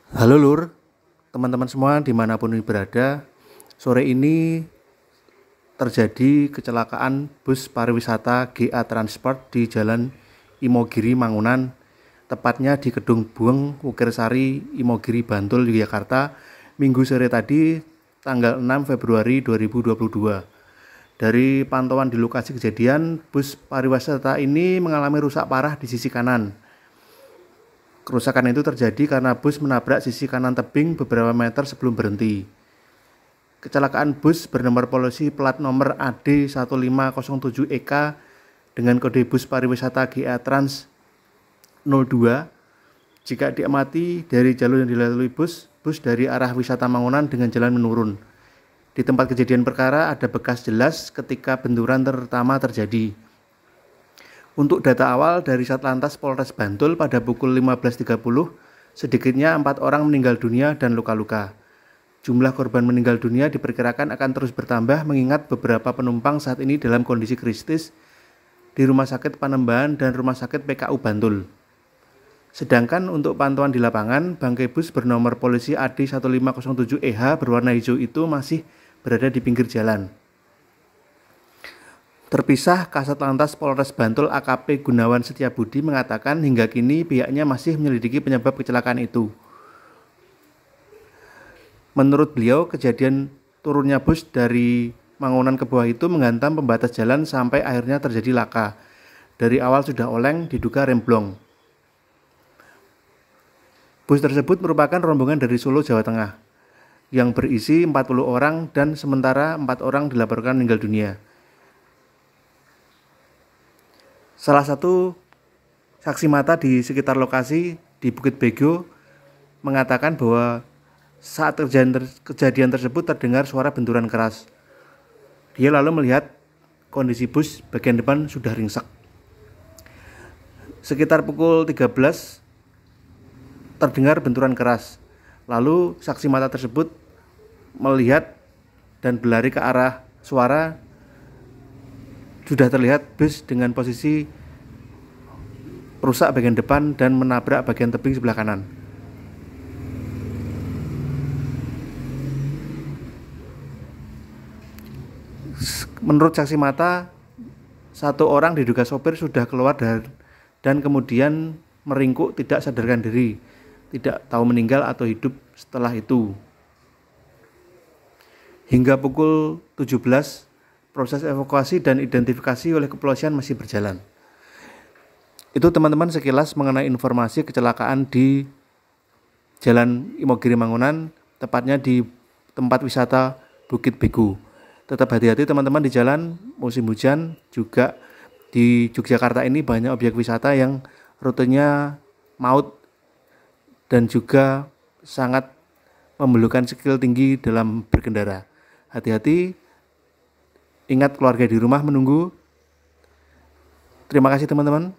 Halo Lur, teman-teman semua dimanapun berada. Sore ini terjadi kecelakaan bus pariwisata GA Transport di Jalan Imogiri Mangunan, tepatnya di Gedung Bueng Wukirsari, Imogiri, Bantul, Yogyakarta, Minggu sore tadi, tanggal 6 Februari 2022. Dari pantauan di lokasi kejadian, bus pariwisata ini mengalami rusak parah di sisi kanan. Kerusakan itu terjadi karena bus menabrak sisi kanan tebing beberapa meter sebelum berhenti. Kecelakaan bus bernomor polisi plat nomor AD1507EK dengan kode bus pariwisata GA Trans 02. Jika diamati dari jalur yang dilalui bus dari arah wisata Mangunan dengan jalan menurun. Di tempat kejadian perkara ada bekas jelas ketika benturan pertama terjadi. Untuk data awal dari Satlantas Polres Bantul pada pukul 15.30, sedikitnya 4 orang meninggal dunia dan luka-luka. Jumlah korban meninggal dunia diperkirakan akan terus bertambah mengingat beberapa penumpang saat ini dalam kondisi kritis di Rumah Sakit Panembahan dan Rumah Sakit PKU Bantul. Sedangkan untuk pantauan di lapangan, bangkai bus bernomor polisi AD1507EH berwarna hijau itu masih berada di pinggir jalan. Terpisah, Kasat Lantas Polres Bantul AKP Gunawan Setiabudi mengatakan hingga kini pihaknya masih menyelidiki penyebab kecelakaan itu. Menurut beliau, kejadian turunnya bus dari Mangunan ke bawah itu menghantam pembatas jalan sampai akhirnya terjadi laka. Dari awal sudah oleng, diduga remblong. Bus tersebut merupakan rombongan dari Solo, Jawa Tengah, yang berisi 40 orang dan sementara 4 orang dilaporkan meninggal dunia. Salah satu saksi mata di sekitar lokasi di Bukit Bego mengatakan bahwa saat kejadian tersebut terdengar suara benturan keras. Dia lalu melihat kondisi bus bagian depan sudah ringsek. Sekitar pukul 13 terdengar benturan keras. Lalu saksi mata tersebut melihat dan berlari ke arah suara. Sudah terlihat bus dengan posisi rusak bagian depan dan menabrak bagian tebing sebelah kanan. Menurut saksi mata, 1 orang diduga sopir sudah keluar dan kemudian meringkuk tidak sadarkan diri, tidak tahu meninggal atau hidup setelah itu. Hingga pukul 17, proses evakuasi dan identifikasi oleh kepolisian masih berjalan. Itu teman-teman sekilas mengenai informasi kecelakaan di Jalan Imogiri Mangunan, tepatnya di tempat wisata Bukit Begu. Tetap hati-hati teman-teman di jalan musim hujan. Juga di Yogyakarta ini banyak objek wisata yang rutenya maut dan juga sangat memerlukan skill tinggi dalam berkendara. Hati-hati, ingat keluarga di rumah menunggu. Terima kasih teman-teman.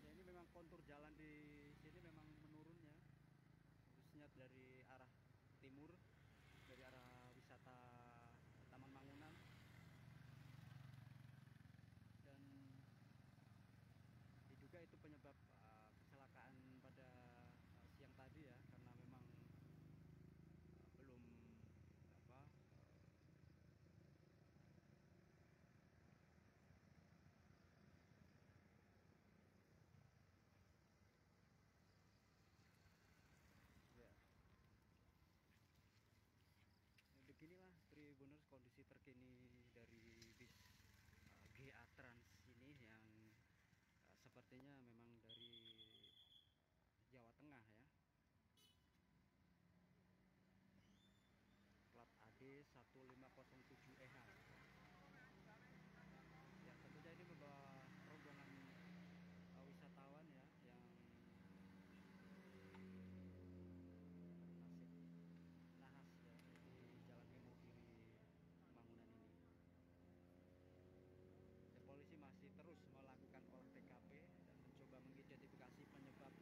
Ini memang kontur jalan di sini memang menurun ya, khususnya dari arah timur, dari arah wisata Taman Mangunan, dan diduga itu penyebab kecelakaan pada siang tadi ya, karena memang belum apa ya. Beginilah Tribuners kondisi terkini dari bis GA Trans ini yang Tengah ya. Plat AD 1507EH. Ya, tentunya ini membawa rombongan wisatawan ya yang nasib nahas ya di Jalan Imogiri Mangunan ini. Ya, polisi masih terus melakukan olah TKP dan mencoba mengidentifikasi penyebab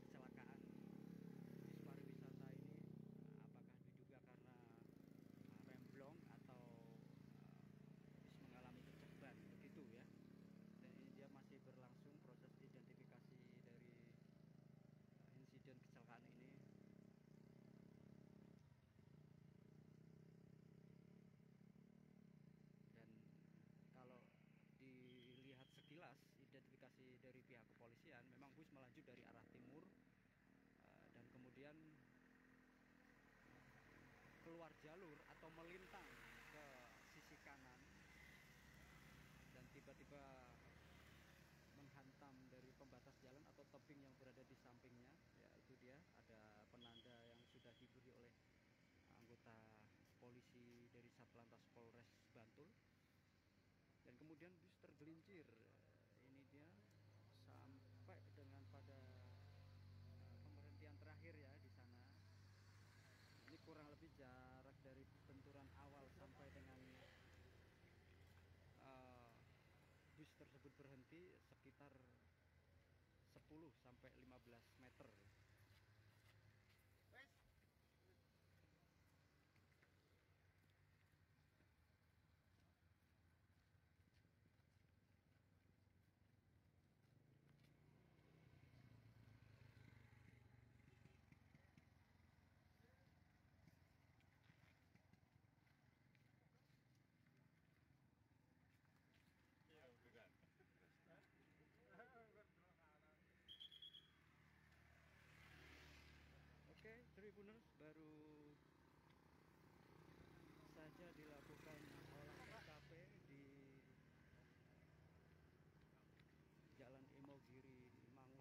kecelakaan bis pariwisata ini. Apakah diduga karena remblong atau bis mengalami keceban begitu ya. Dan ini dia masih berlangsung proses identifikasi dari insiden kecelakaan ini. Dan kalau dilihat sekilas identifikasi dari pihak kepolisian, memang bus melaju dari arah timur dan kemudian keluar jalur atau melintang ke sisi kanan dan tiba-tiba menghantam dari pembatas jalan atau tebing yang berada di sampingnya. Ya, itu dia, ada penanda yang sudah diberi oleh anggota polisi dari Satlantas Polres Bantul. Dan kemudian bus tergelincir, ini dia, sampai dengan pada pemberhentian terakhir ya di sana. Ini kurang lebih jarak dari benturan awal sampai dengan bus tersebut berhenti sekitar 10 sampai 15 meter. Oke, Tribuners, baru saja dilakukan olah TKP di Jalan Imogiri Mangunan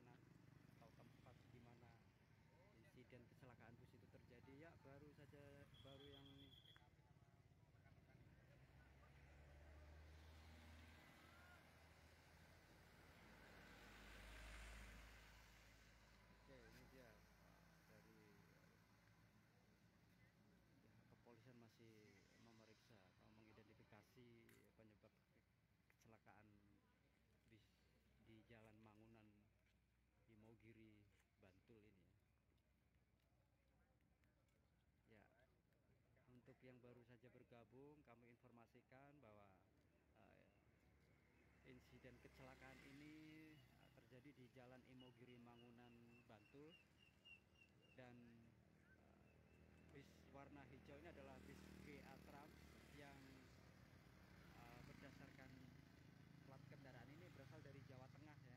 atau tempat di mana insiden kecelakaan bus itu terjadi. Ya, baru yang Oke, ini dia dari kepolisian masih memeriksa atau mengidentifikasi penyebab kecelakaan bis di Jalan Mangunan Imogiri Bantul ini. Ya, untuk yang baru saja bergabung, kami informasikan bahwa insiden kecelakaan ini terjadi di Jalan Imogiri Mangunan Bantul, dan bis warna hijau ini adalah bis GA Trans yang berdasarkan plat kendaraan ini berasal dari Jawa Tengah ya.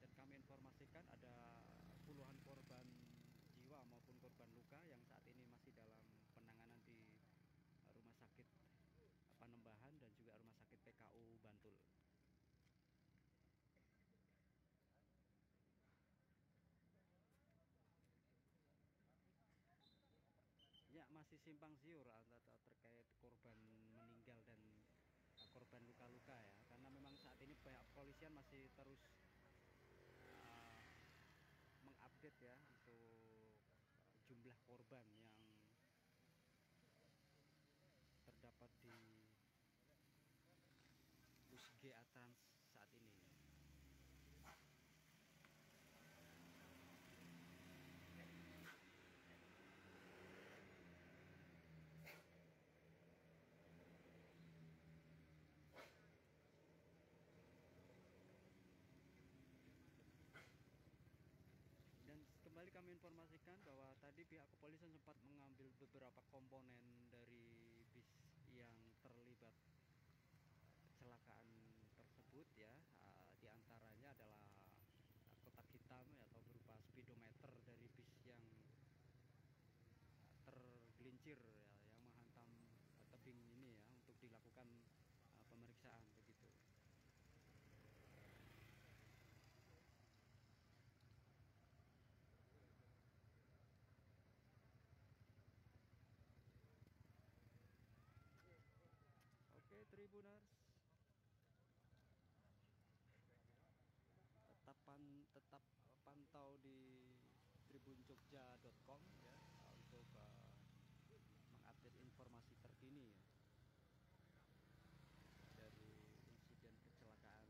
Dan kami informasikan ada puluhan korban jiwa maupun korban luka yang saat ini masih dalam penanganan di Rumah Sakit Panembahan dan juga Rumah Sakit PKU Bantul. Ya, masih simpang siur terkait korban meninggal dan korban luka-luka ya, karena memang saat ini pihak kepolisian masih terus mengupdate ya untuk jumlah korban yang terdapat di bus GA Trans saat ini. Dan kembali kami informasikan bahwa tadi pihak kepolisian sempat mengambil beberapa komponen dari bis yang terlibat kecelakaan tersebut ya. Di antaranya adalah kotak hitam atau berupa speedometer dari bis yang tergelincir ya, yang menghantam tebing ini ya, untuk dilakukan pemeriksaan begitu. Tribuners, tetap pantau di tribunjogja.com ya untuk mengupdate informasi terkini ya dari insiden kecelakaan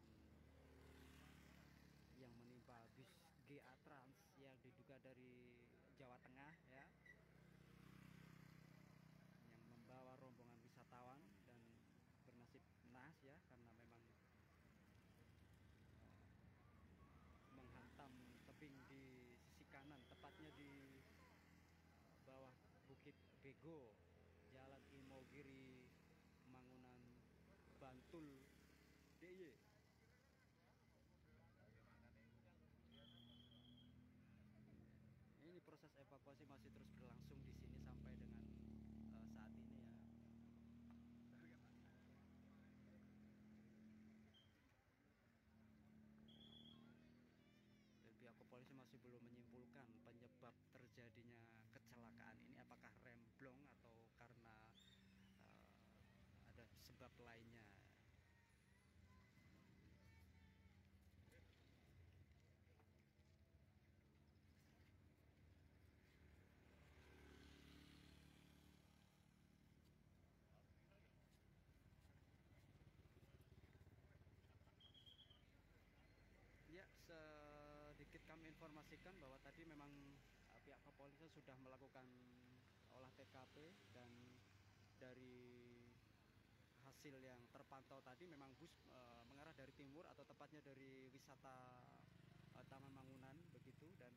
yang menimpa bis GA Trans yang diduga dari Jawa Tengah ya, yang membawa rombongan wisatawan dan bernasib naas ya karena memang menghantam tebing di sisi kanan, tepatnya di bawah Bukit Bego, Jalan Imogiri, Mangunan, Bantul, DIY. Ini proses evakuasi masih terus berlangsung di sini sampai dengan saat ini ya. Dan pihak kepolisian masih belum menyimpulkan penyebab terjadinya kecelakaan ini, apakah remblong atau karena ada sebab lainnya. Ya, sedikit kami informasikan bahwa tadi memang pihak kepolisian sudah melakukan olah TKP, dan dari hasil yang terpantau tadi memang bus mengarah dari timur atau tepatnya dari wisata Taman Mangunan begitu, dan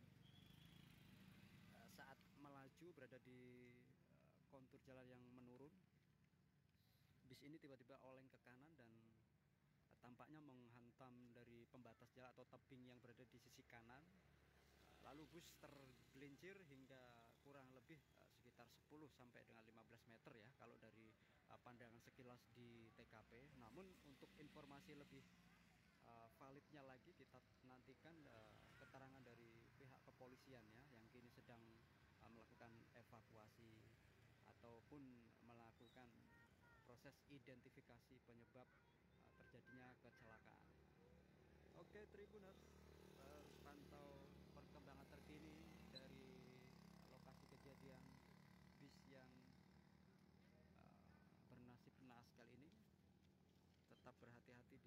saat melaju berada di kontur jalan yang menurun, bis ini tiba-tiba oleng ke kanan dan tampaknya menghantam dari pembatas jalan atau tebing yang berada di sisi kanan. Lalu bus tergelincir hingga kurang lebih sekitar 10 sampai dengan 15 meter ya kalau dari pandangan sekilas di TKP. Namun untuk informasi lebih validnya lagi kita nantikan keterangan dari pihak kepolisian ya, yang kini sedang melakukan evakuasi ataupun melakukan proses identifikasi penyebab terjadinya kecelakaan. Oke Tribuners, terus pantau perkembangan terkini dari lokasi kejadian bis yang bernasib naas kali ini. Tetap berhati-hati